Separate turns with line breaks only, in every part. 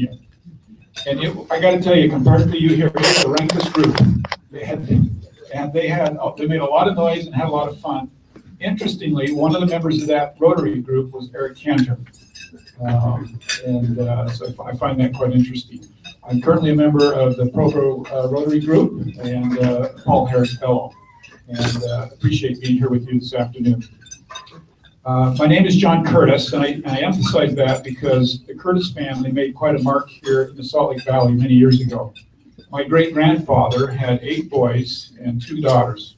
you. And I got to tell you, compared to you here, we had the rankest group. They made a lot of noise and had a lot of fun. Interestingly, one of the members of that Rotary group was Eric Cantor. So I find that quite interesting. I'm currently a member of the Provo Rotary group and Paul Harris Fellow, and appreciate being here with you this afternoon. My name is John Curtis, and I emphasize that because the Curtis family made quite a mark here in the Salt Lake Valley many years ago. My great-grandfather had 8 boys and 2 daughters,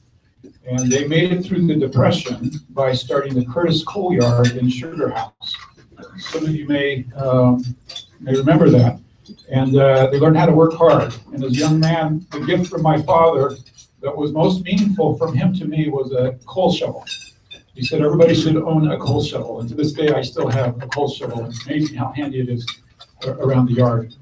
and they made it through the Depression by starting the Curtis Coal Yard in Sugar House. Some of you may remember that. And they learned how to work hard. And as a young man, the gift from my father that was most meaningful from him to me was a coal shovel. He said everybody should own a coal shovel. And to this day, I still have a coal shovel. It's amazing how handy it is around the yard.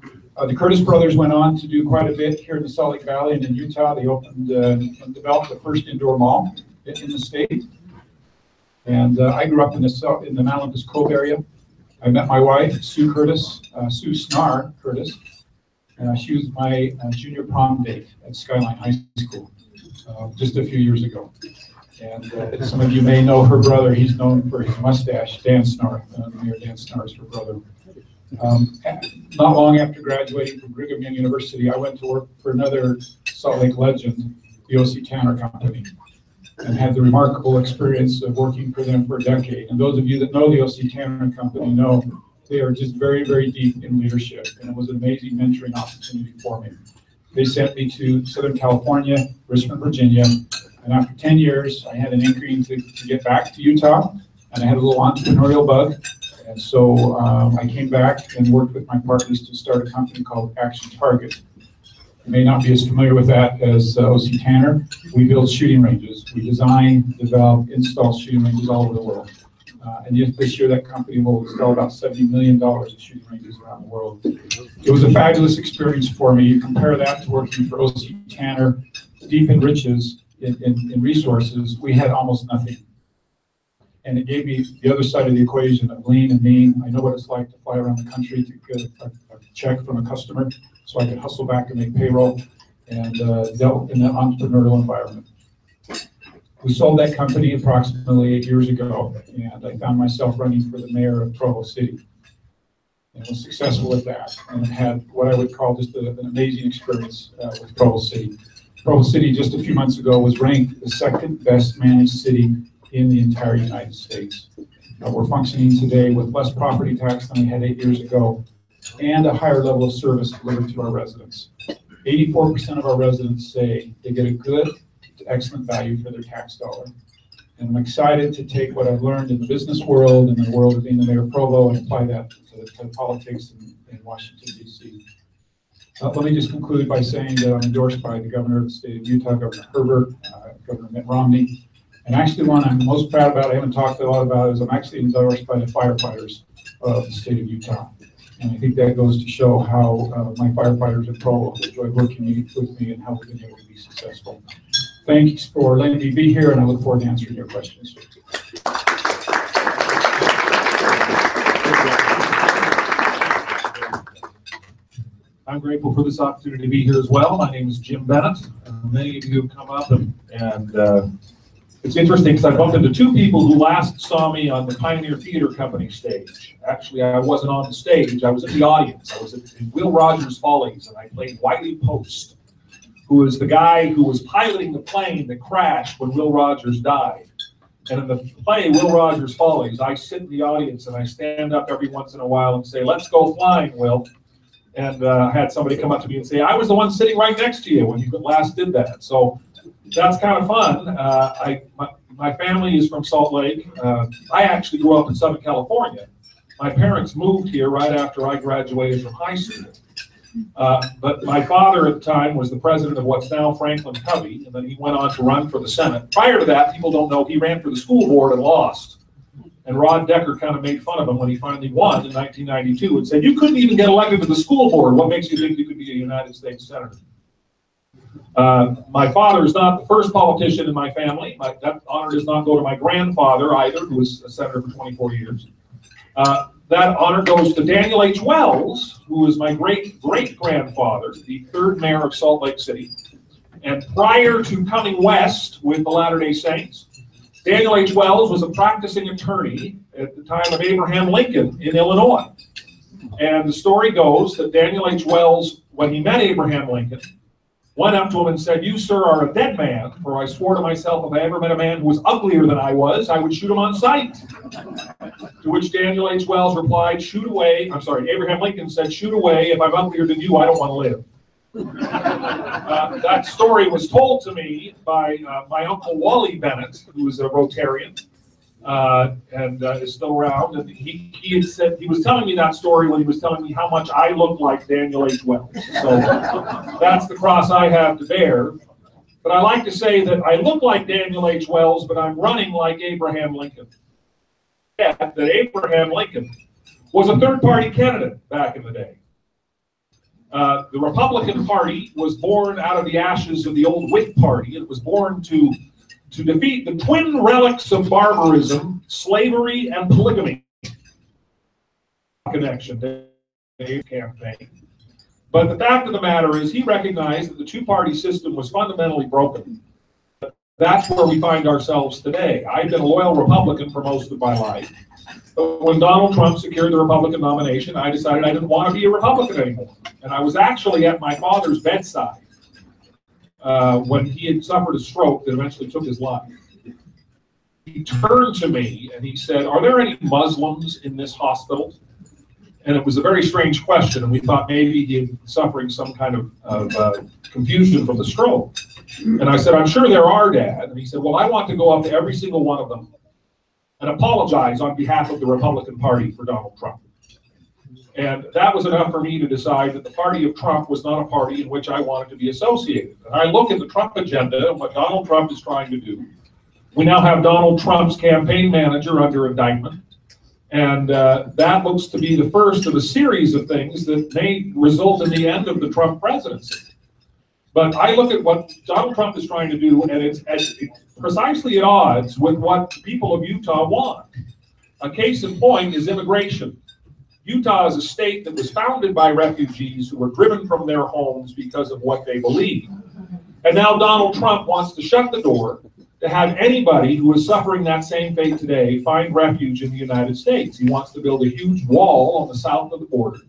The Curtis brothers went on to do quite a bit here in the Salt Lake Valley and in Utah. They opened and developed the first indoor mall in the state. And I grew up in the Mount Olympus Cove area. I met my wife, Sue Curtis, Sue Snar Curtis. She was my junior prom date at Skyline High School just a few years ago. And some of you may know her brother. He's known for his mustache, Dan Snar. Mayor Dan Snar is her brother. Not long after graduating from Brigham Young University, I went to work for another Salt Lake legend, the O.C. Tanner Company, and had the remarkable experience of working for them for a decade. And those of you that know the O.C. Tanner Company know they are just very, very deep in leadership, and it was an amazing mentoring opportunity for me. They sent me to Southern California, Richmond, Virginia, and after 10 years, I had an inkling to get back to Utah, and I had a little entrepreneurial bug. And so I came back and worked with my partners to start a company called Action Target. You may not be as familiar with that as O.C. Tanner. We build shooting ranges. We design, develop, install shooting ranges all over the world. And this year, that company will install about $70 million of shooting ranges around the world. It was a fabulous experience for me. You compare that to working for O.C. Tanner, deep in riches, in resources. We had almost nothing. And it gave me the other side of the equation of lean and mean. I know what it's like to fly around the country to get a check from a customer so I could hustle back and make payroll, and dealt in that entrepreneurial environment. We sold that company approximately 8 years ago, and I found myself running for the mayor of Provo City. And was successful with that, and had what I would call just an amazing experience with Provo City. Provo City just a few months ago was ranked the 2nd best managed city in the entire United States. We're functioning today with less property tax than we had 8 years ago, and a higher level of service delivered to our residents. 84% of our residents say they get a good to excellent value for their tax dollar. And I'm excited to take what I've learned in the business world and the world of being the mayor of Provo and apply that to politics in Washington, D.C. Let me just conclude by saying that I'm endorsed by the governor of the state of Utah, Governor Herbert, Governor Mitt Romney. And actually one I'm most proud about, I haven't talked a lot about, is I'm actually endorsed by the firefighters of the state of Utah. And I think that goes to show how my firefighters at Provo enjoy working with me and how we've been able to be successful. Thanks for letting me be here, and I look forward to answering your questions.
I'm grateful for this opportunity to be here as well. My name is Jim Bennett. Many of you have come up, and it's interesting because I bumped into 2 people who last saw me on the Pioneer Theater Company stage. Actually, I wasn't on the stage. I was in the audience. I was in Will Rogers' Follies, and I played Wiley Post, who was the guy who was piloting the plane that crashed when Will Rogers died. And in the play, Will Rogers' Follies, I sit in the audience and I stand up every once in a while and say, "Let's go flying, Will." And I had somebody come up to me and say, "I was the one sitting right next to you when you last did that." So that's kind of fun. My family is from Salt Lake. I actually grew up in Southern California. My parents moved here right after I graduated from high school. But my father at the time was the president of what's now Franklin Covey, and then he went on to run for the Senate. Prior to that, people don't know, he ran for the school board and lost. And Rod Decker kind of made fun of him when he finally won in 1992 and said, "You couldn't even get elected to the school board. What makes you think you could be a United States Senator?" My father is not the first politician in my family. That honor does not go to my grandfather either, who was a senator for 24 years. That honor goes to Daniel H. Wells, who was my great-great-grandfather, the third mayor of Salt Lake City. And prior to coming west with the Latter-day Saints, Daniel H. Wells was a practicing attorney at the time of Abraham Lincoln in Illinois. And the story goes that Daniel H. Wells, when he met Abraham Lincoln, went up to him and said, "You, sir, are a dead man, for I swore to myself if I ever met a man who was uglier than I was, I would shoot him on sight." To which Daniel H. Wells replied, "Shoot away." I'm sorry, Abraham Lincoln said, "Shoot away. If I'm uglier than you, I don't want to live." That story was told to me by my uncle Wally Bennett, who was a Rotarian and is still around. And he had said, he was telling me that story when he was telling me how much I look like Daniel H. Wells. So that's the cross I have to bear. But I like to say that I look like Daniel H. Wells, but I'm running like Abraham Lincoln. That Abraham Lincoln was a third-party candidate back in the day. The Republican Party was born out of the ashes of the old Whig Party. It was born to defeat the twin relics of barbarism, slavery, and polygamy. Connection to the campaign. But the fact of the matter is he recognized that the two-party system was fundamentally broken. That's where we find ourselves today. I've been a loyal Republican for most of my life. But when Donald Trump secured the Republican nomination, I decided I didn't want to be a Republican anymore. And I was actually at my father's bedside when he had suffered a stroke that eventually took his life. He turned to me and he said, "Are there any Muslims in this hospital?" And it was a very strange question, and we thought maybe he had suffering some kind of confusion from the stroke. And I said, "I'm sure there are, Dad." And he said, "Well, I want to go up to every single one of them and apologize on behalf of the Republican Party for Donald Trump." And that was enough for me to decide that the party of Trump was not a party in which I wanted to be associated. And I look at the Trump agenda and what Donald Trump is trying to do. We now have Donald Trump's campaign manager under indictment. And that looks to be the first of a series of things that may result in the end of the Trump presidency. But I look at what Donald Trump is trying to do, and it's precisely at odds with what the people of Utah want. A case in point is immigration. Utah is a state that was founded by refugees who were driven from their homes because of what they believe. And now Donald Trump wants to shut the door to have anybody who is suffering that same fate today find refuge in the United States. He wants to build a huge wall on the south of the border,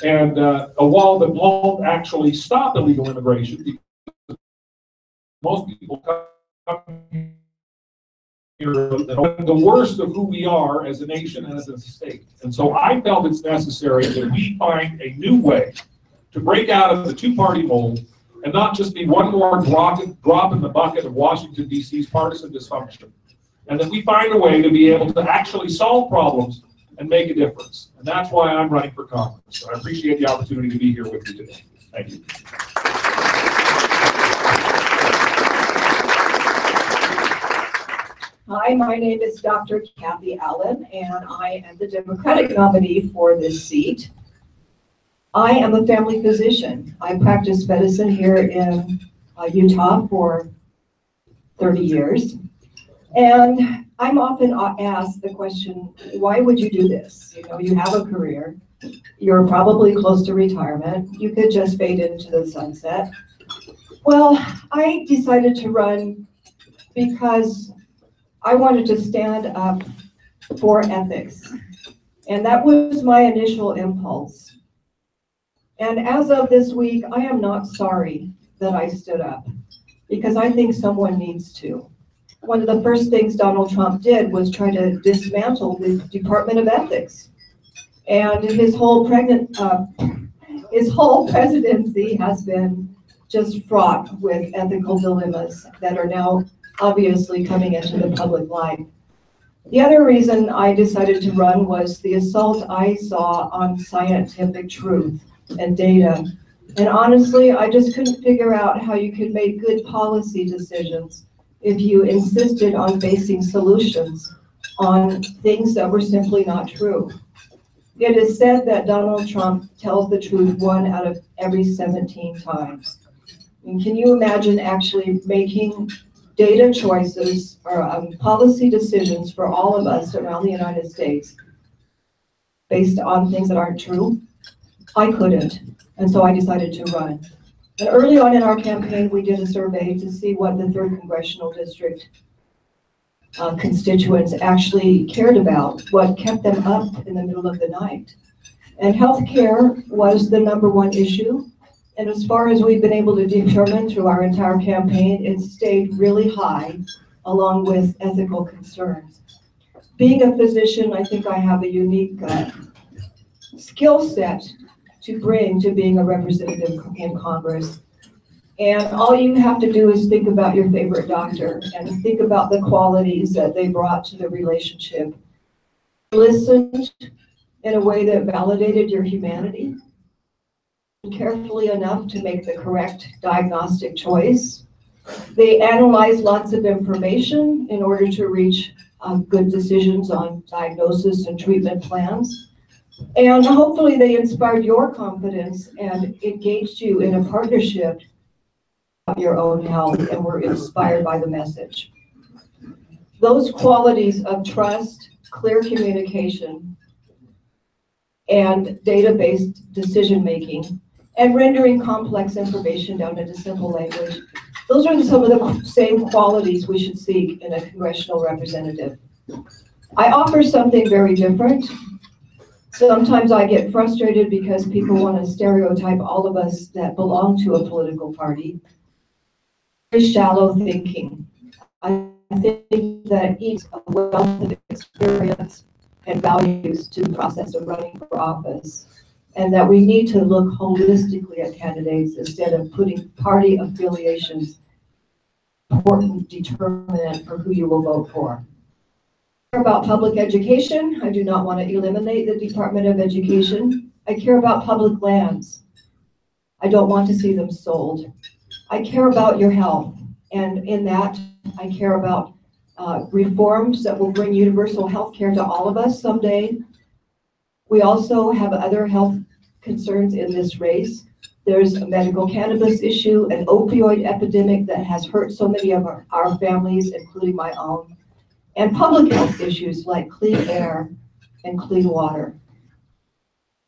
and a wall that won't actually stop illegal immigration, because most people come here the worst of who we are as a nation and as a state. And so I felt it's necessary that we find a new way to break out of the two-party mold and not just be one more drop in the bucket of Washington, D.C.'s partisan dysfunction, and that we find a way to be able to actually solve problems and make a difference. And that's why I'm running for Congress. So I appreciate the opportunity to be here with you today. Thank you.
Hi, my name is Dr. Kathie Allen, and I am the Democratic nominee for this seat. I am a family physician. I practiced medicine here in Utah for 30 years. And I'm often asked the question, why would you do this? You know, you have a career. You're probably close to retirement. You could just fade into the sunset. Well, I decided to run because I wanted to stand up for ethics. And that was my initial impulse. And as of this week, I am not sorry that I stood up, because I think someone needs to. One of the first things Donald Trump did was try to dismantle the Department of Ethics. And his whole presidency has been just fraught with ethical dilemmas that are now obviously coming into the public light. The other reason I decided to run was the assault I saw on scientific truth and data. And honestly, I just couldn't figure out how you could make good policy decisions if you insisted on basing solutions on things that were simply not true. It is said that Donald Trump tells the truth 1 out of every 17 times. And can you imagine actually making data choices or policy decisions for all of us around the United States based on things that aren't true. I couldn't, and so I decided to run. And early on in our campaign, we did a survey to see what the 3rd Congressional District constituents actually cared about, what kept them up in the middle of the night. And healthcare was the #1 issue. And as far as we've been able to determine through our entire campaign, it stayed really high, along with ethical concerns. Being a physician, I think I have a unique skill set to bring to being a representative in Congress. And all you have to do is think about your favorite doctor and think about the qualities that they brought to the relationship. Listened in a way that validated your humanity, carefully enough to make the correct diagnostic choice. They analyzed lots of information in order to reach good decisions on diagnosis and treatment plans. And hopefully they inspired your confidence and engaged you in a partnership about your own health and were inspired by the message. Those qualities of trust, clear communication, and data-based decision-making, and rendering complex information down into simple language, those are some of the same qualities we should seek in a congressional representative. I offer something very different. Sometimes I get frustrated because people want to stereotype all of us that belong to a political party. Very shallow thinking. I think that each a wealth of experience and values to the process of running for office, and that we need to look holistically at candidates instead of putting party affiliations important determinant for who you will vote for. About public education. I do not want to eliminate the Department of Education. I care about public lands. I don't want to see them sold. I care about your health, and in that, I care about reforms that will bring universal health care to all of us someday. We also have other health concerns in this race. There's a medical cannabis issue, an opioid epidemic that has hurt so many of our families, including my own, and public health issues like clean air and clean water.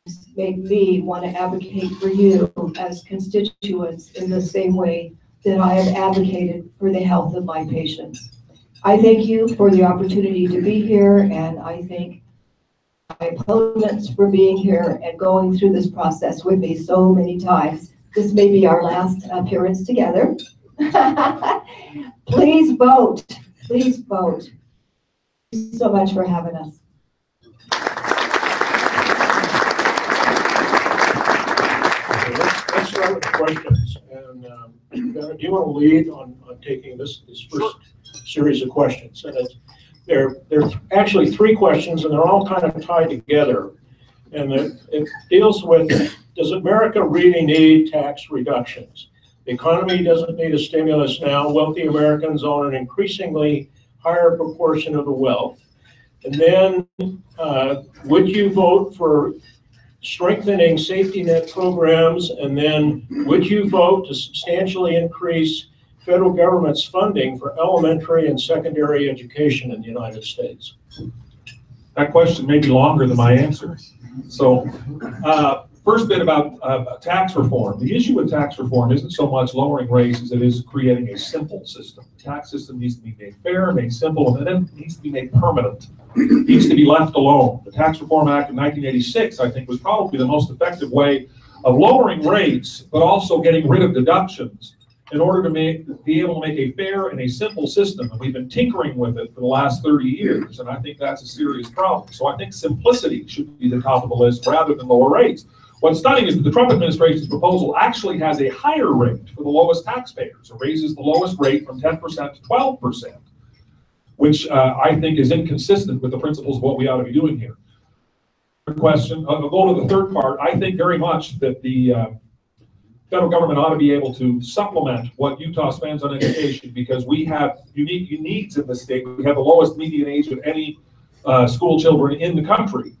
It's made me want to advocate for you as constituents in the same way that I have advocated for the health of my patients. I thank you for the opportunity to be here, and I thank my opponents for being here and going through this process with me so many times. This may be our last appearance together. Please vote. Please vote. Thank you so much for having us.
Let's start with the questions. And Bennett, do you want to lead on taking this first series of questions? And there are actually 3 questions, and they're all kind of tied together. And it deals with, does America really need tax reductions? The economy doesn't need a stimulus now. Wealthy Americans own an increasingly higher proportion of the wealth. And then would you vote for strengthening safety net programs? And then would you vote to substantially increase federal government's funding for elementary and secondary education in the United States?
That question may be longer than my answer. So first bit about tax reform. The issue with tax reform isn't so much lowering rates as it is creating a simple system. The tax system needs to be made fair, made simple, and then it needs to be made permanent. It needs to be left alone. The Tax Reform Act of 1986, I think, was probably the most effective way of lowering rates, but also getting rid of deductions in order to be able to make a fair and a simple system. And we've been tinkering with it for the last 30 years, and I think that's a serious problem. So I think simplicity should be the top of the list rather than lower rates. What's stunning is that the Trump administration's proposal actually has a higher rate for the lowest taxpayers. It raises the lowest rate from 10% to 12%, which I think is inconsistent with the principles of what we ought to be doing here. Third question, I'll go to the third part. I think very much that the federal government ought to be able to supplement what Utah spends on education, because we have unique needs in the state. We have the lowest median age of any school children in the country.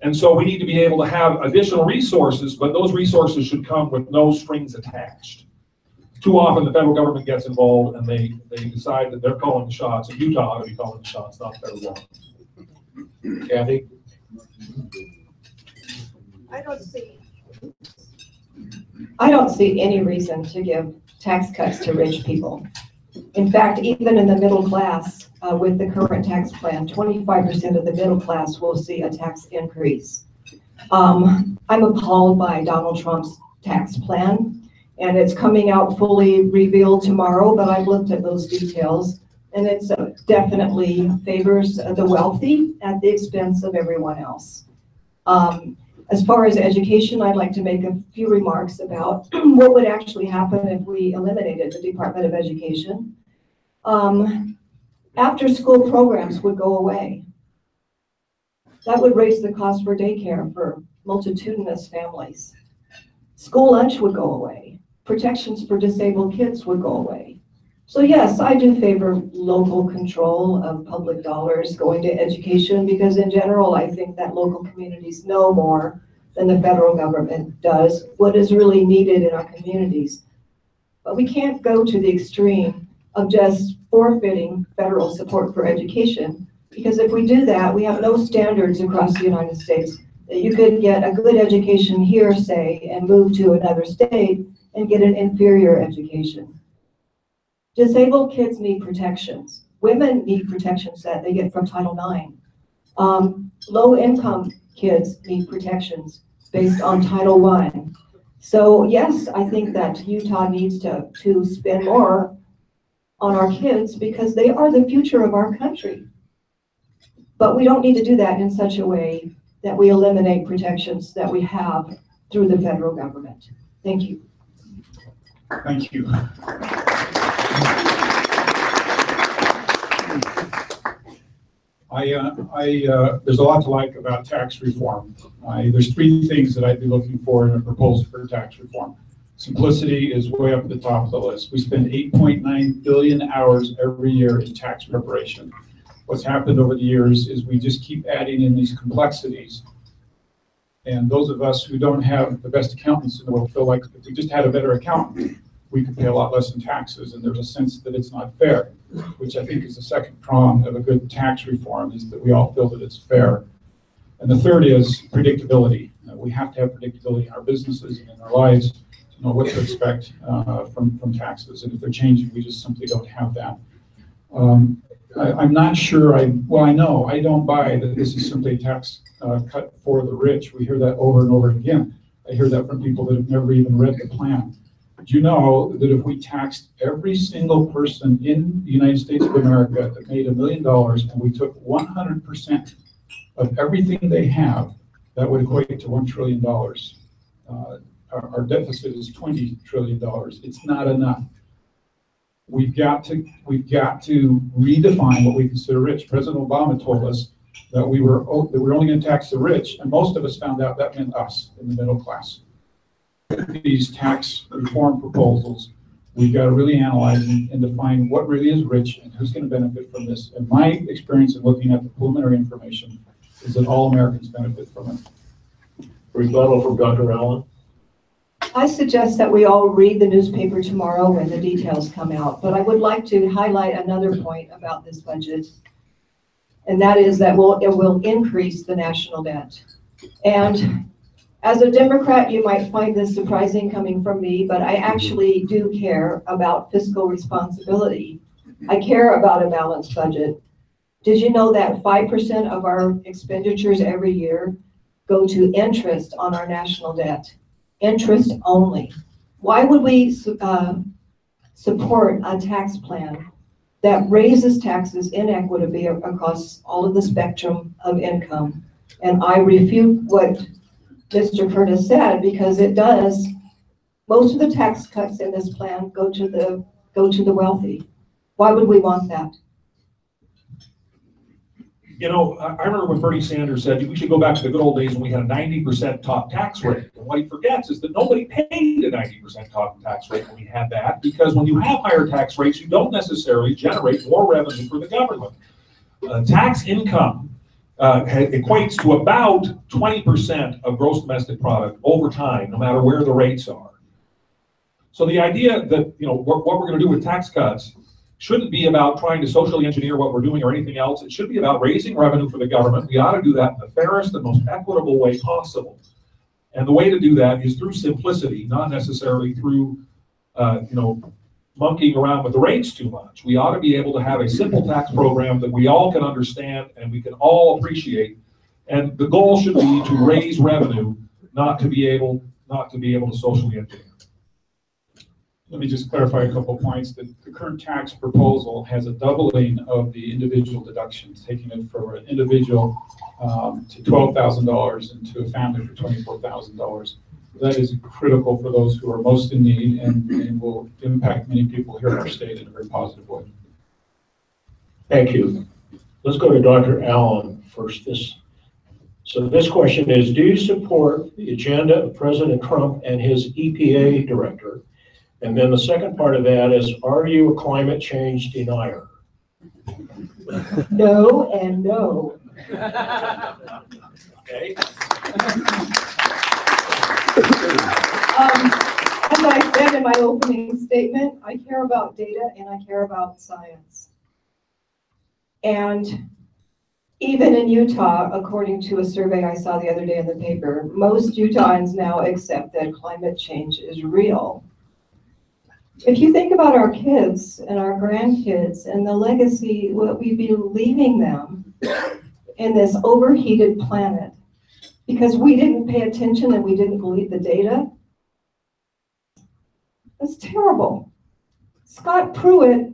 And so we need to be able to have additional resources, but those resources should come with no strings attached. Too often the federal government gets involved and they decide that they're calling the shots, and Utah ought to be calling the shots, not the federal government.
Kathie?
I don't see any reason to give tax cuts to rich people. In fact, even in the middle class, with the current tax plan, 25% of the middle class will see a tax increase. I'm appalled by Donald Trump's tax plan, and it's coming out fully revealed tomorrow, but I've looked at those details, and it's definitely favors the wealthy at the expense of everyone else. As far as education, I'd like to make a few remarks about what would actually happen if we eliminated the Department of Education. After school programs would go away. That would raise the cost for daycare for multitudinous families. School lunch would go away. Protections for disabled kids would go away. So yes, I do favor local control of public dollars going to education, because in general, I think that local communities know more than the federal government does what is really needed in our communities. But we can't go to the extreme of just forfeiting federal support for education, because if we do that, we have no standards across the United States that you could get a good education here, say, and move to another state and get an inferior education. Disabled kids need protections. Women need protections that they get from Title IX. Low-income kids need protections based on Title I. So yes, I think that Utah needs to spend more on our kids, because they are the future of our country. But we don't need to do that in such a way that we eliminate protections that we have through the federal government. Thank you.
Thank you. There's a lot to like about tax reform. There's three things that I'd be looking for in a proposal for tax reform. Simplicity is way up at the top of the list. We spend 8.9 billion hours every year in tax preparation. What's happened over the years is we just keep adding in these complexities. And those of us who don't have the best accountants in the world feel like if we just had a better accountant, we could pay a lot less in taxes, and there's a sense that it's not fair, which I think is the second prong of a good tax reform, is that we all feel that it's fair. And the third is predictability. We have to have predictability in our businesses and in our lives to know what to expect from taxes. And if they're changing, we just simply don't have that. I'm not sure, I know, I don't buy that this is simply a tax cut for the rich. We hear that over and over again. I hear that from people that have never even read the plan. Do you know that if we taxed every single person in the United States of America that made $1 million and we took 100% of everything they have, that would equate to $1 trillion. Our deficit is $20 trillion. It's not enough. We've got to redefine what we consider rich. President Obama told us that we were only going to tax the rich, and most of us found out that meant us in the middle class. These tax reform proposals, we've got to really analyze and define what really is rich and who's going to benefit from this. And my experience in looking at the preliminary information is that all Americans benefit from it.
Rebuttal from Dr. Allen.
I suggest that we all read the newspaper tomorrow when the details come out, but I would like to highlight another point about this budget, and that is that it will increase the national debt. And as a Democrat, you might find this surprising coming from me, but I actually do care about fiscal responsibility. I care about a balanced budget. Did you know that 5% of our expenditures every year go to interest on our national debt? Interest only. Why would we support a tax plan that raises taxes inequitably across all of the spectrum of income? And I refute what Mr. Curtis said, because it does. Most of the tax cuts in this plan go to the wealthy. Why would we want that?
You know, I remember when Bernie Sanders said we should go back to the good old days when we had a 90% top tax rate. And what he forgets is that nobody paid a 90% top tax rate when we had that, because when you have higher tax rates, you don't necessarily generate more revenue for the government. Tax income equates to about 20% of gross domestic product over time, no matter where the rates are. So the idea that, you know, what we're going to do with tax cuts shouldn't be about trying to socially engineer what we're doing or anything else. It should be about raising revenue for the government. We ought to do that in the fairest and most equitable way possible. And the way to do that is through simplicity, not necessarily through, monkeying around with the rates too much. We ought to be able to have a simple tax program that we all can understand and we can all appreciate. And the goal should be to raise revenue, not to be able to socially engineer.
Let me just clarify a couple of points. The current tax proposal has a doubling of the individual deductions, taking it from an individual to $12,000 and to a family for $24,000. That is critical for those who are most in need and will impact many people here in our state in a very positive way.
Thank you. Let's go to Dr. Allen first. So this question is, do you support the agenda of President Trump and his EPA director? And then the second part of that is, are you a climate change denier?
No and no.
Okay.
As I said in my opening statement, I care about data and I care about science. And even in Utah, according to a survey I saw the other day in the paper, most Utahns now accept that climate change is real. If you think about our kids and our grandkids and the legacy, what we'd be leaving them in this overheated planet, because we didn't pay attention and we didn't believe the data, that's terrible. Scott Pruitt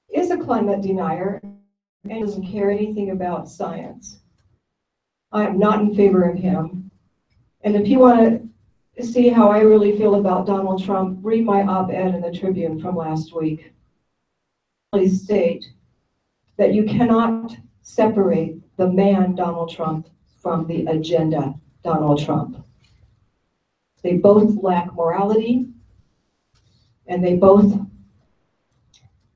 is a climate denier and doesn't care anything about science. I am not in favor of him. And if you want to see how I really feel about Donald Trump, read my op-ed in the Tribune from last week. Please state that you cannot separate the man Donald Trump from the agenda Donald Trump. They both lack morality and they both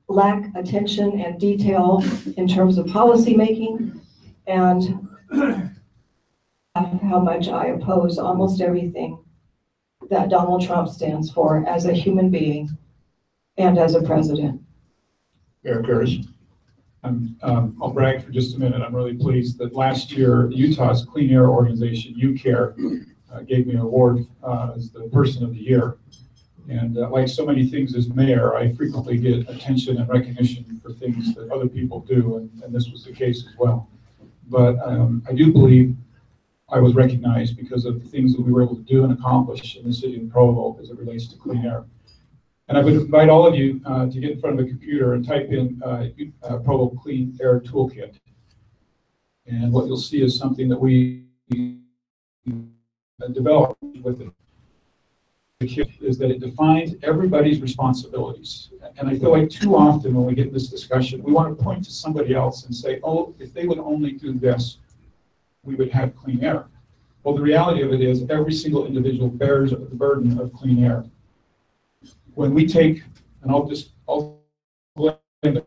lack attention and detail in terms of policy making, and how much I oppose almost everything that Donald Trump stands for as a human being and as a president.
Mayor Curtis.
I'll brag for just a minute. I'm really pleased that last year Utah's clean air organization, UCARE, gave me an award as the person of the year. And like so many things as mayor, I frequently get attention and recognition for things that other people do, and this was the case as well. But I do believe I was recognized because of the things that we were able to do and accomplish in the city of Provo as it relates to clean air. And I would invite all of you to get in front of a computer and type in Provo Clean Air Toolkit. And what you'll see is something that we developed with it. The kit is that it defines everybody's responsibilities. And I feel like too often when we get in this discussion, we want to point to somebody else and say, oh, if they would only do this, we would have clean air. Well, the reality of it is every single individual bears the burden of clean air. When we take, and I'll blame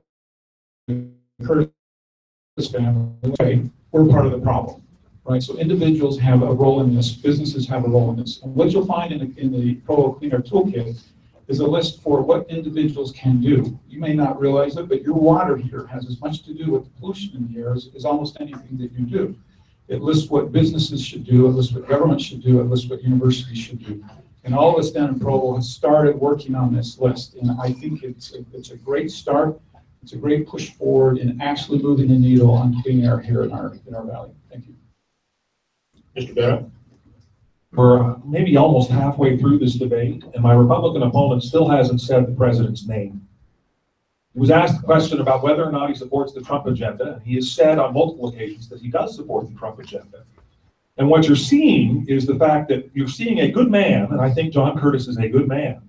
the Curtis family, we're part of the problem. Right, so individuals have a role in this, businesses have a role in this. And what you'll find in the Provo Clean Air Toolkit is a list for what individuals can do. You may not realize it, but your water heater has as much to do with the pollution in the air as almost anything that you do. It lists what businesses should do, it lists what government should do, it lists what universities should do. And all of us down in Provo have started working on this list. And I think it's a great start. It's a great push forward in actually moving the needle on clean air here in our valley. Thank you.
Mr. Bennett.
We're maybe almost halfway through this debate, and my Republican opponent still hasn't said the president's name. He was asked a question about whether or not he supports the Trump agenda, and he has said on multiple occasions that he does support the Trump agenda. And what you're seeing is the fact that you're seeing a good man, and I think John Curtis is a good man,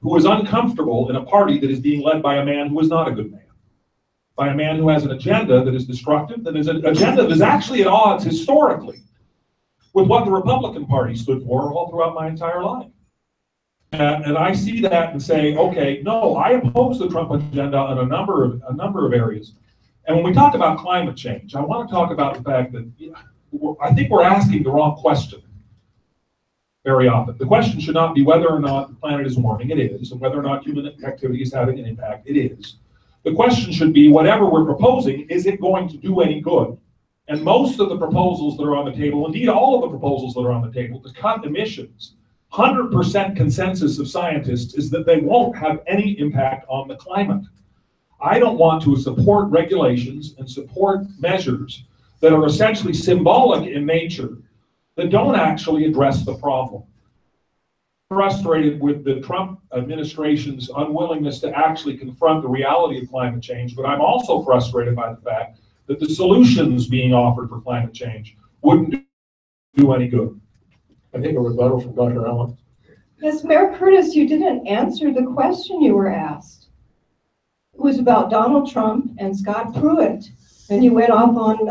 who is uncomfortable in a party that is being led by a man who is not a good man. By a man who has an agenda that is destructive, that is an agenda that is actually at odds historically with what the Republican Party stood for all throughout my entire life. And I see that and say, okay, no, I oppose the Trump agenda on a number of areas. And when we talk about climate change, I want to talk about the fact that I think we're asking the wrong question very often. The question should not be whether or not the planet is warming, it is, and whether or not human activity is having an impact, it is. The question should be, whatever we're proposing, is it going to do any good? And most of the proposals that are on the table, indeed all of the proposals that are on the table to cut emissions, 100% consensus of scientists is that they won't have any impact on the climate. I don't want to support regulations and support measures that are essentially symbolic in nature that don't actually address the problem. Frustrated with the Trump administration's unwillingness to actually confront the reality of climate change, but I'm also frustrated by the fact that the solutions being offered for climate change wouldn't do any good.
I think a rebuttal from Dr. Allen.
Yes, Mayor Curtis, you didn't answer the question you were asked. It was about Donald Trump and Scott Pruitt, and you went off on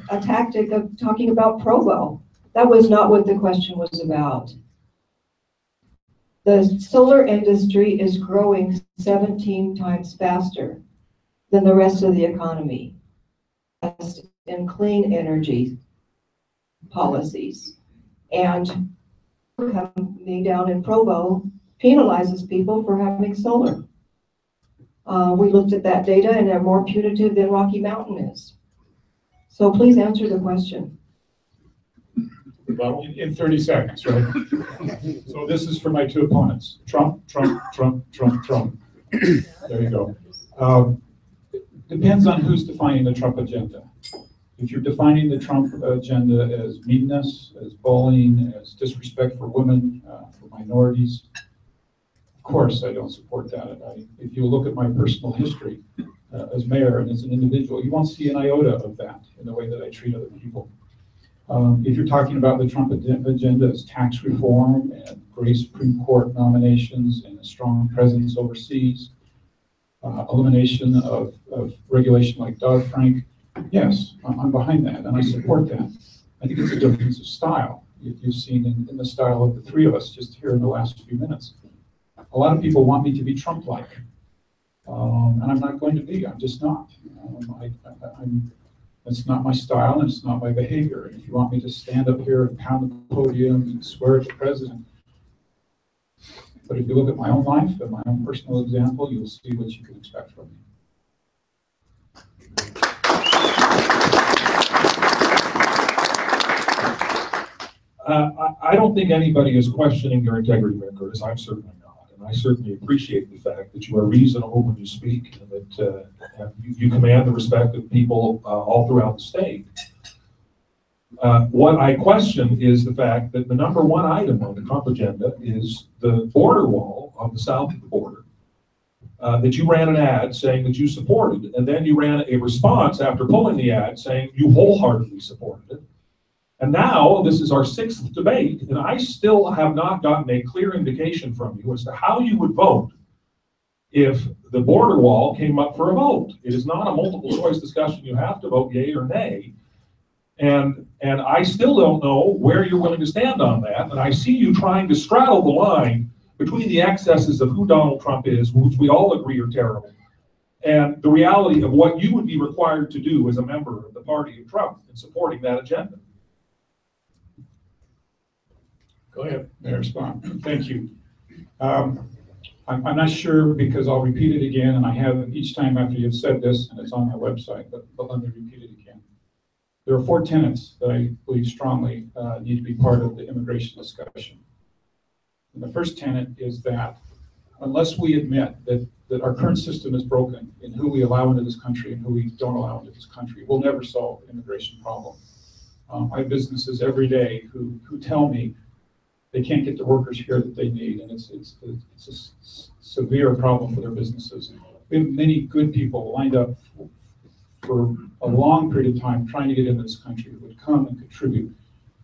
a tactic of talking about Provo. That was not what the question was about. The solar industry is growing 17 times faster than the rest of the economy in clean energy policies. And coming down in Provo penalizes people for having solar. We looked at that data and they're more punitive than Rocky Mountain is. So please answer the question.
In 30 seconds, right? So this is for my two opponents. Trump, Trump, Trump, Trump, Trump. There you go. Depends on who's defining the Trump agenda. If you're defining the Trump agenda as meanness, as bullying, as disrespect for women, for minorities, of course I don't support that. If you look at my personal history as mayor and as an individual, you won't see an iota of that in the way that I treat other people. If you're talking about the Trump agenda as tax reform and great Supreme Court nominations and a strong presence overseas, elimination of regulation like Dodd-Frank, yes, I'm behind that and I support that. I think it's a difference of style. You've seen in the style of the three of us just here in the last few minutes. A lot of people want me to be Trump-like, and I'm not going to be. I'm just not. It's not my style and it's not my behavior. And if you want me to stand up here and pound the podium and swear at the president, but if you look at my own life and my own personal example, you'll see what you can expect from me.
I don't think anybody is questioning your integrity, Mayor Curtis. I'm certainly not. And I certainly appreciate the fact that you are reasonable when you speak and that you command the respect of people all throughout the state. What I question is the fact that the number one item on the Trump agenda is the border wall on the south of the border, that you ran an ad saying that you supported, and then you ran a response after pulling the ad saying you wholeheartedly supported it. And now this is our sixth debate, and I still have not gotten a clear indication from you as to how you would vote if the border wall came up for a vote. It is not a multiple choice discussion. You have to vote yay or nay. And I still don't know where you're willing to stand on that. And I see you trying to straddle the line between the excesses of who Donald Trump is, which we all agree are terrible, and the reality of what you would be required to do as a member of the party of Trump in supporting that agenda.
Go ahead, Mayor Spahn. Thank you. I'm not sure because I'll repeat it again, and I have each time after you've said this, and it's on my website, but let me repeat it again. There are 4 tenets that I believe strongly need to be part of the immigration discussion. And the first tenet is that unless we admit that our current system is broken in who we allow into this country and who we don't allow into this country, we'll never solve the immigration problem. I have businesses every day who tell me they can't get the workers here that they need, and it's a severe problem for their businesses. We have many good people lined up for a long period of time trying to get into this country who would come and contribute.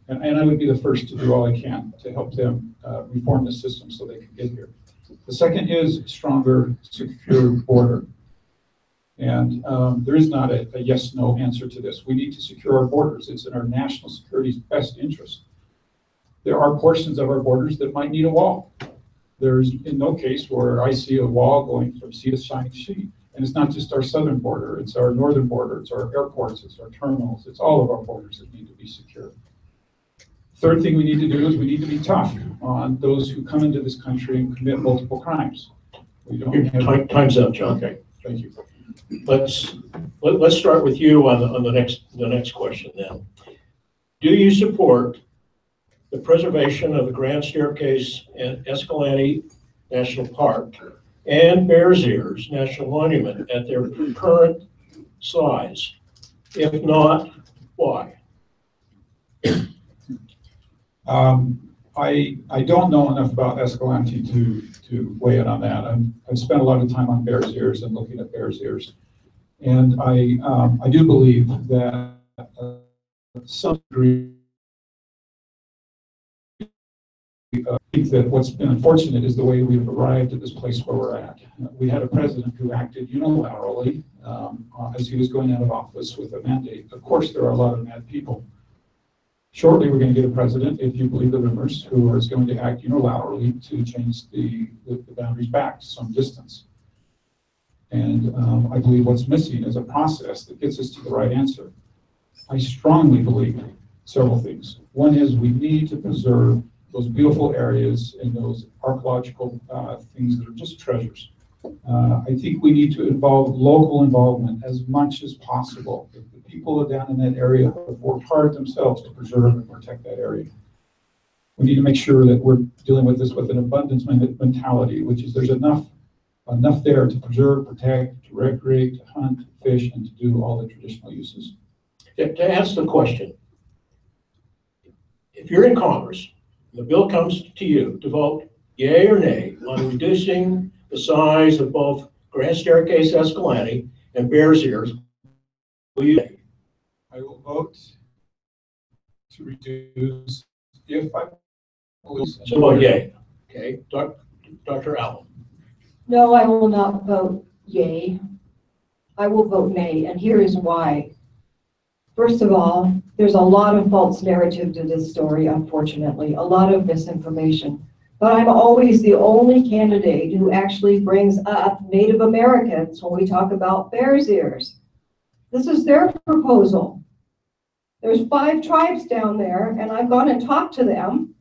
And I would be the first to do all I can to help them reform the system so they can get here. The second is stronger, secure border. And there is not a yes-no answer to this. We need to secure our borders. It's in our national security's best interest. There are portions of our borders that might need a wall. There's in no case where I see a wall going from sea to shining sea. And it's not just our southern border, it's our northern border, it's our airports, it's our terminals, it's all of our borders that need to be secure. Third thing we need to do is we need to be tough on those who come into this country and commit multiple crimes. We don't have...
Time's up, John.
Okay, thank you.
let's start with you on the next question then. Do you support the preservation of the Grand Staircase and Escalante National Park and Bears Ears National Monument at their current size? If not, why?
I don't know enough about Escalante to weigh in on that. I've spent a lot of time on Bears Ears and looking at Bears Ears, and I do believe that some degree. I think that what's been unfortunate is the way we've arrived at this place where we're at. We had a president who acted unilaterally as he was going out of office with a mandate. Of course, there are a lot of mad people. Shortly, we're going to get a president, if you believe the rumors, who is going to act unilaterally to change the boundaries back to some distance. And I believe what's missing is a process that gets us to the right answer. I strongly believe several things. One is we need to preserve those beautiful areas and those archaeological things that are just treasures. I think we need to involve local involvement as much as possible. The people down in that area have worked hard themselves to preserve and protect that area. We need to make sure that we're dealing with this with an abundance mentality, which is there's enough there to preserve, protect, to recreate, to hunt, fish, and to do all the traditional uses.
To ask the question, if you're in Congress, the bill comes to you to vote yay or nay on reducing the size of both Grand Staircase Escalante and Bears Ears, will you?
I will vote to reduce if I believe.
So vote yay. Okay, Dr. Allen.
No, I will not vote yay. I will vote nay, and here is why. First of all, there's a lot of false narrative to this story, unfortunately, a lot of misinformation. But I'm always the only candidate who actually brings up Native Americans when we talk about Bears Ears. This is their proposal. There's 5 tribes down there, and I've gone and talked to them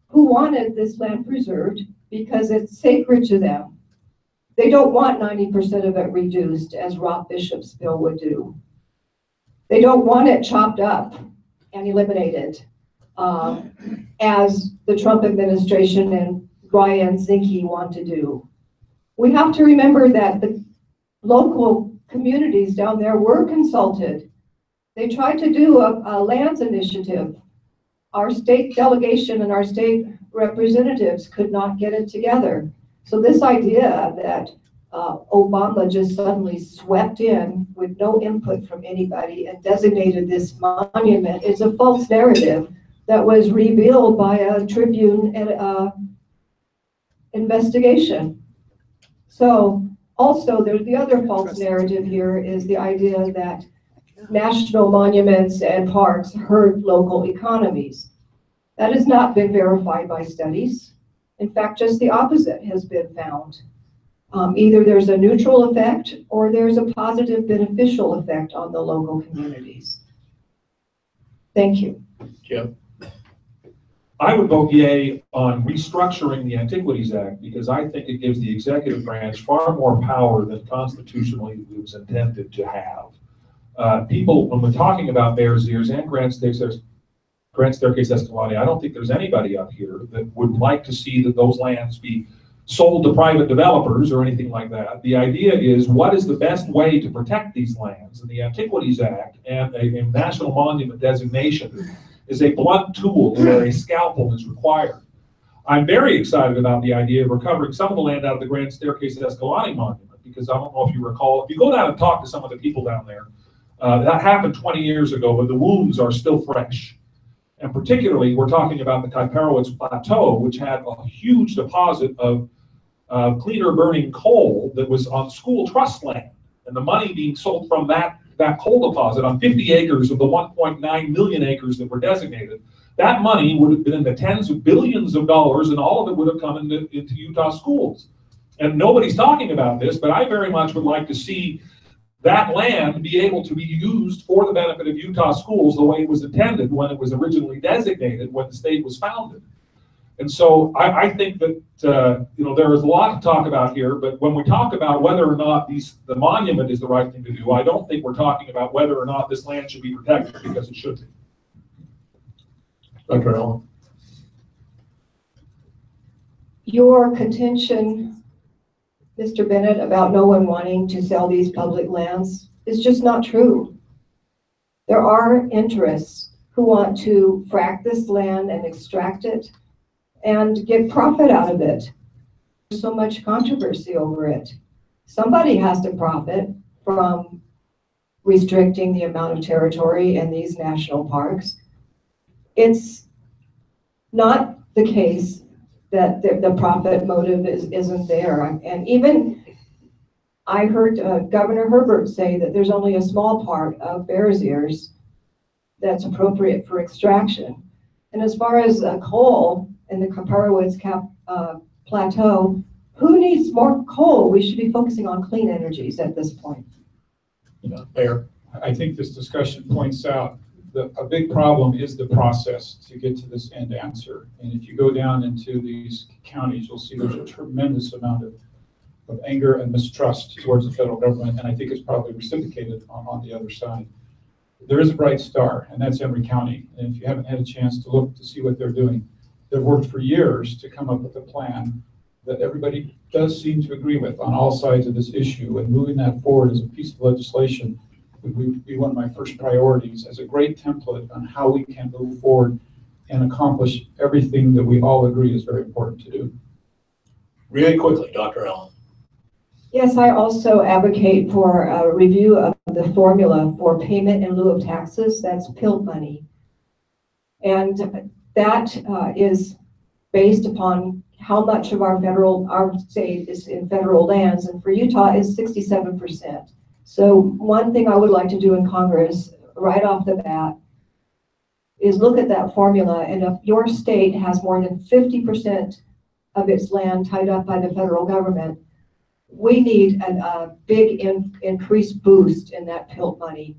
who wanted this land preserved because it's sacred to them. They don't want 90% of it reduced, as Rob Bishop's bill would do. They don't want it chopped up and eliminated, as the Trump administration and Ryan Zinke want to do. We have to remember that the local communities down there were consulted. They tried to do a lands initiative. Our state delegation and our state representatives could not get it together. So this idea that Obama just suddenly swept in with no input from anybody and designated this monument is a false narrative that was revealed by a Tribune investigation. So also there's the other false narrative here is the idea that national monuments and parks hurt local economies. That has not been verified by studies. In fact, just the opposite has been found. Either there's a neutral effect or there's a positive beneficial effect on the local communities. Thank you.
Jim?
I would vote yay on restructuring the Antiquities Act because I think it gives the executive branch far more power than constitutionally it was intended to have. People, when we're talking about Bears Ears and Grand Staircase Escalante, I don't think there's anybody up here that would like to see that those lands be sold to private developers or anything like that. The idea is what is the best way to protect these lands? And the Antiquities Act and a national monument designation is a blunt tool where a scalpel is required. I'm very excited about the idea of recovering some of the land out of the Grand Staircase Escalante monument because I don't know if you recall, if you go down and talk to some of the people down there, that happened 20 years ago, but the wounds are still fresh. And particularly, we're talking about the Kaiparowitz Plateau, which had a huge deposit of cleaner burning coal that was on school trust land. And the money being sold from that coal deposit on 50 acres of the 1.9 million acres that were designated, that money would have been in the tens of billions of dollars, and all of it would have come into Utah schools. And nobody's talking about this, but I very much would like to see that land be able to be used for the benefit of Utah schools the way it was intended when it was originally designated when the state was founded. And so I think that, there is a lot to talk about here, but when we talk about whether or not the monument is the right thing to do, I don't think we're talking about whether or not this land should be protected, because it should be.
Dr. Allen?
Your contention, Mr. Bennett, about no one wanting to sell these public lands is just not true. There are interests who want to frack this land and extract it and get profit out of it. There's so much controversy over it. Somebody has to profit from restricting the amount of territory in these national parks. It's not the case that the profit motive isn't there. And even I heard Governor Herbert say that there's only a small part of Bears Ears that's appropriate for extraction. And as far as coal in the Kapara Woods Plateau, who needs more coal? We should be focusing on clean energies at this point.
Mayor?
I think this discussion points out that a big problem is the process to get to this end answer. And if you go down into these counties, you'll see there's a tremendous amount of anger and mistrust towards the federal government, and I think it's probably reciprocated on the other side. There is a bright star, and that's Emory County. And if you haven't had a chance to look to see what they're doing, they've worked for years to come up with a plan that everybody does seem to agree with on all sides of this issue, and moving that forward as a piece of legislation would be one of my first priorities as a great template on how we can move forward and accomplish everything that we all agree is very important to do.
Really quickly, Dr. Allen.
Yes, I also advocate for a review of the formula for payment in lieu of taxes. That's PILT money. And that is based upon how much of our state is in federal lands, and for Utah is 67%. So one thing I would like to do in Congress right off the bat is look at that formula, and if your state has more than 50% of its land tied up by the federal government, we need a big increased boost in that PILT money.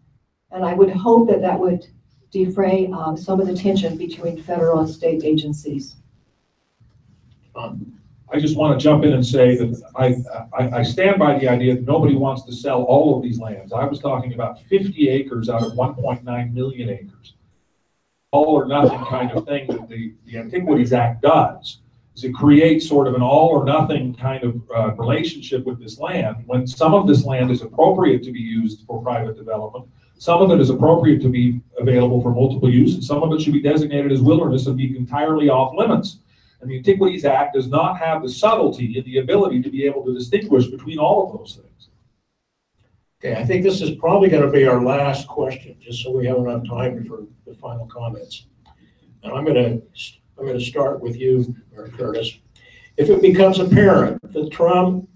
And I would hope that that would defray some of the tension between federal and state agencies.
I just want to jump in and say that I stand by the idea that nobody wants to sell all of these lands. I was talking about 50 acres out of 1.9 million acres. All or nothing kind of thing that the Antiquities Act does is it creates sort of an all or nothing kind of relationship with this land, when some of this land is appropriate to be used for private development, some of it is appropriate to be available for multiple use, and some of it should be designated as wilderness and be entirely off limits. And the Antiquities Act does not have the subtlety and the ability to be able to distinguish between all of those things.
Okay, I think this is probably going to be our last question, just so we have enough time for the final comments. And I'm going to start with you, Mayor Curtis. If it becomes apparent that Trump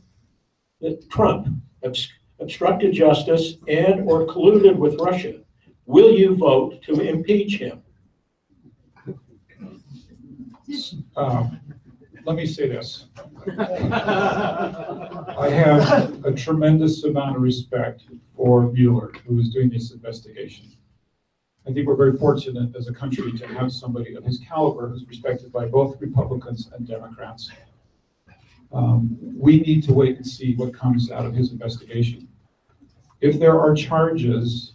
obstructed justice and or colluded with Russia, will you vote to impeach him?
Let me say this. I have a tremendous amount of respect for Mueller, who is doing this investigation. I think we're very fortunate as a country to have somebody of his caliber who's respected by both Republicans and Democrats. We need to wait and see what comes out of his investigation. If there are charges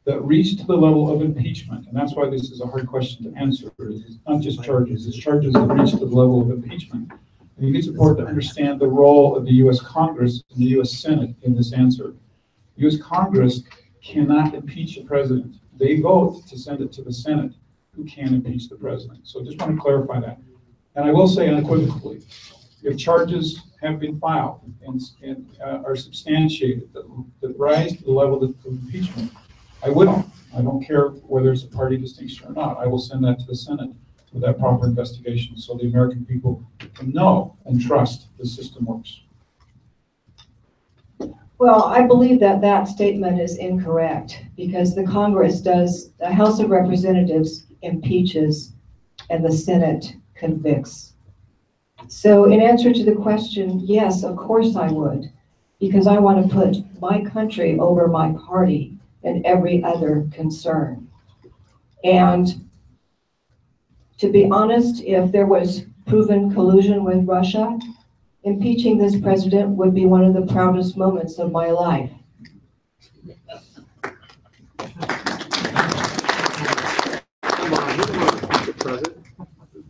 that reach to the level of impeachment, and that's why this is a hard question to answer. It's not just charges, it's charges that reach to the level of impeachment. I think it's important to understand the role of the U.S. Congress and the U.S. Senate in this answer. The U.S. Congress cannot impeach the president. They vote to send it to the Senate, who can impeach the president. So I just want to clarify that. And I will say unequivocally, if charges have been filed and are substantiated that rise to the level of impeachment, I will. I don't care whether it's a party distinction or not. I will send that to the Senate for that proper investigation so the American people can know and trust the system works.
Well, I believe that that statement is incorrect because the Congress does, the House of Representatives impeaches and the Senate convicts. So in answer to the question, yes, of course I would, because I want to put my country over my party and every other concern. And To be honest, if there was proven collusion with Russia, impeaching this president would be one of the proudest moments of my life.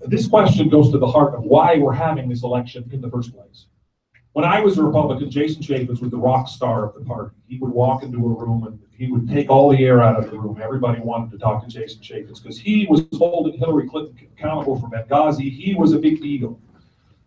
This question goes to the heart of why we're having this election in the first place. When I was a Republican, Jason Chaffetz was the rock star of the party. He would walk into a room and he would take all the air out of the room. Everybody wanted to talk to Jason Chaffetz because he was holding Hillary Clinton accountable for Benghazi. He was a big deal.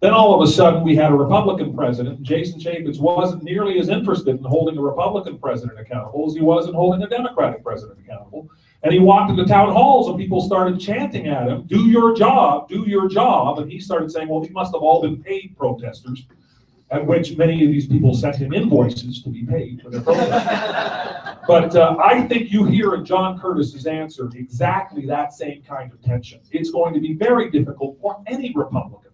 Then all of a sudden we had a Republican president, and Jason Chaffetz wasn't nearly as interested in holding a Republican president accountable as he was in holding a Democratic president accountable. And he walked into town halls and people started chanting at him, "Do your job, do your job." And he started saying, well, these must have all been paid protesters, at which many of these people sent him invoices to be paid for their protest. But I think you hear in John Curtis's answer exactly that same kind of tension. It's going to be very difficult for any Republican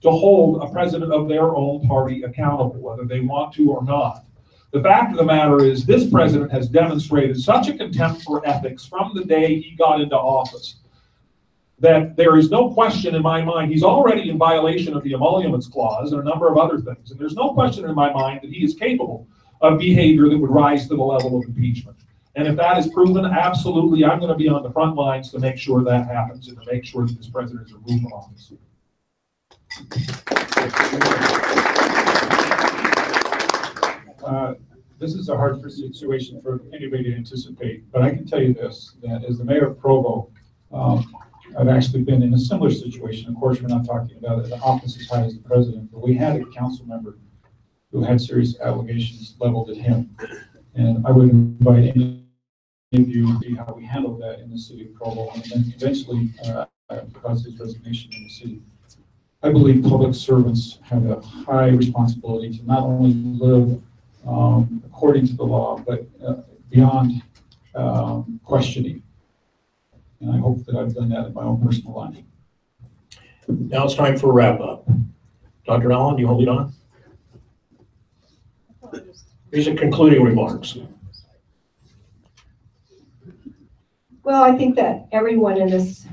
to hold a president of their own party accountable, whether they want to or not. The fact of the matter is this president has demonstrated such a contempt for ethics from the day he got into office that there is no question in my mind, he's already in violation of the emoluments clause and a number of other things. And there's no question in my mind that he is capable of behavior that would rise to the level of impeachment. And if that is proven, absolutely, I'm going to be on the front lines to make sure that happens and to make sure that this president is removed from office.
This is a hard situation for anybody to anticipate, but I can tell you this, that as the mayor of Provo, I've actually been in a similar situation. Of course, we're not talking about the office as high as the president, but we had a council member who had serious allegations leveled at him. And I would invite any of you to see how we handled that in the city of Provo, and then eventually because his resignation in the city. I believe public servants have a high responsibility to not only live according to the law, but beyond questioning. And I hope that I've done that in my own personal life.
Now it's time for a wrap up. Dr. Allen, do you want to lead on? These are concluding remarks.
Well, I think that everyone in this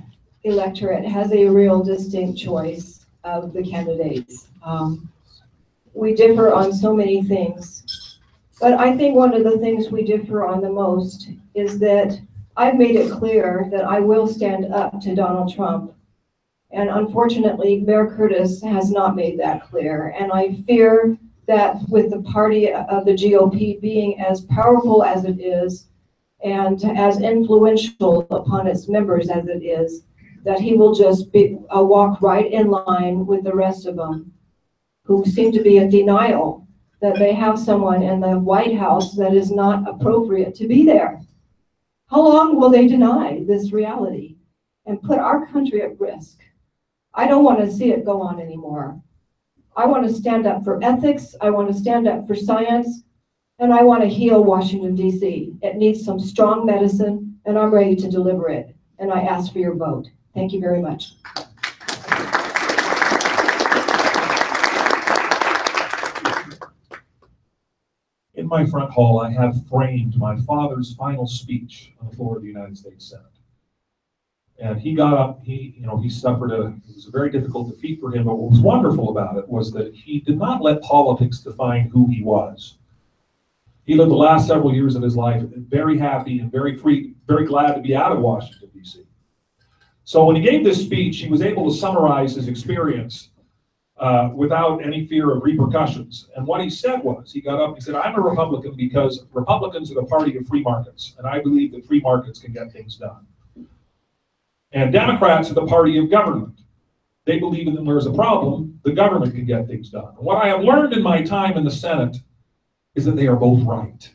electorate has a real distinct choice of the candidates. We differ on so many things, but I think one of the things we differ on the most is that I've made it clear that I will stand up to Donald Trump. And unfortunately, Mayor Curtis has not made that clear. And I fear that with the party of the GOP being as powerful as it is and as influential upon its members as it is, that he will just walk right in line with the rest of them who seem to be in denial that they have someone in the White House that is not appropriate to be there. How long will they deny this reality and put our country at risk? I don't want to see it go on anymore. I want to stand up for ethics, I want to stand up for science, and I want to heal Washington, D.C. It needs some strong medicine, and I'm ready to deliver it. And I ask for your vote. Thank you very much.
In my front hall, I have framed my father's final speech on the floor of the United States Senate. And he got up, he suffered it was a very difficult defeat for him, but what was wonderful about it was that he did not let politics define who he was. He lived the last several years of his life very happy and very free, very glad to be out of Washington, D.C. So when he gave this speech, he was able to summarize his experience without any fear of repercussions. And what he said was, he got up, he said, I'm a Republican because Republicans are the party of free markets, and I believe that free markets can get things done. And Democrats are the party of government. They believe that when there's a problem, the government can get things done. And what I have learned in my time in the Senate is that they are both right.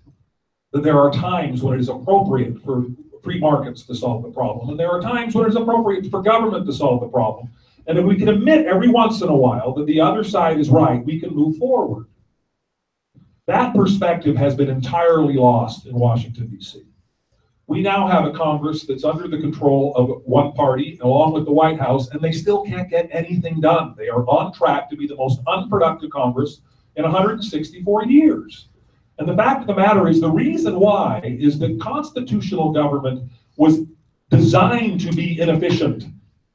That there are times when it is appropriate for free markets to solve the problem, and there are times when it's appropriate for government to solve the problem. And if we can admit every once in a while that the other side is right, we can move forward. That perspective has been entirely lost in Washington, D.C. We now have a Congress that's under the control of one party, along with the White House, and they still can't get anything done. They are on track to be the most unproductive Congress in 164 years. And the fact of the matter is, the reason why is that constitutional government was designed to be inefficient.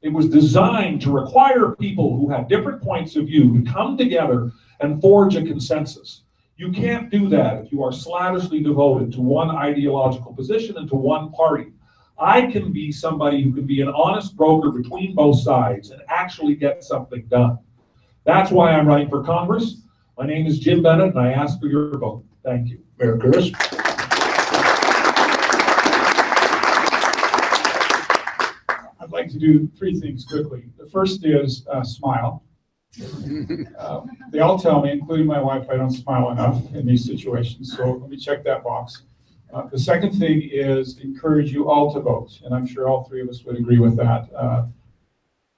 It was designed to require people who had different points of view to come together and forge a consensus. You can't do that if you are slavishly devoted to one ideological position and to one party. I can be somebody who can be an honest broker between both sides and actually get something done. That's why I'm running for Congress. My name is Jim Bennett, and I ask for your vote. Thank you.
Mayor Curtis.
I'd like to do three things quickly. The first is smile. They all tell me, including my wife, I don't smile enough in these situations, so let me check that box. The second thing is encourage you all to vote, and I'm sure all three of us would agree with that.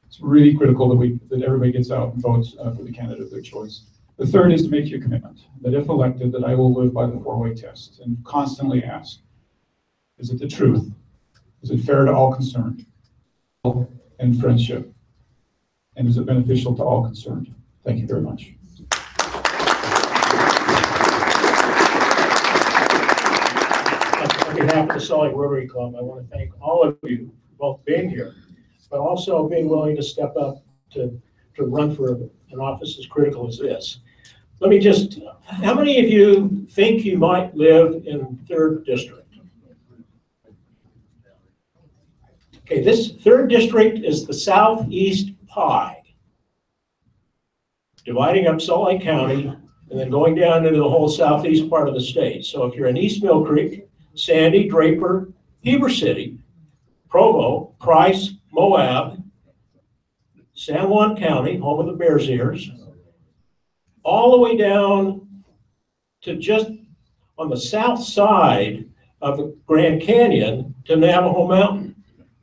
It's really critical that everybody gets out and votes for the candidate of their choice. The third is to make your commitment that if elected, that I will live by the four-way test and constantly ask, is it the truth? Is it fair to all concerned? And friendship? And is it beneficial to all concerned? Thank you very much.
On behalf of the Salt Lake Rotary Club, I want to thank all of you for both being here, but also being willing to step up to run for an office as critical as this. Let me just, how many of you think you might live in 3rd District? Okay, this 3rd District is the southeast pie, dividing up Salt Lake County and then going down into the whole southeast part of the state. So if you're in East Mill Creek, Sandy, Draper, Heber City, Provo, Price, Moab, San Juan County, home of the Bears Ears, all the way down to just on the south side of the Grand Canyon to Navajo Mountain.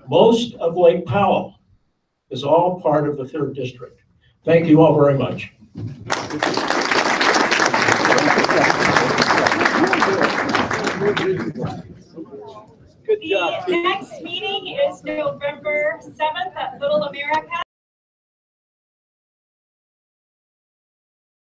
Most of Lake Powell is all part of the 3rd District. Thank you all very much.
The next meeting is November 7th at Little America.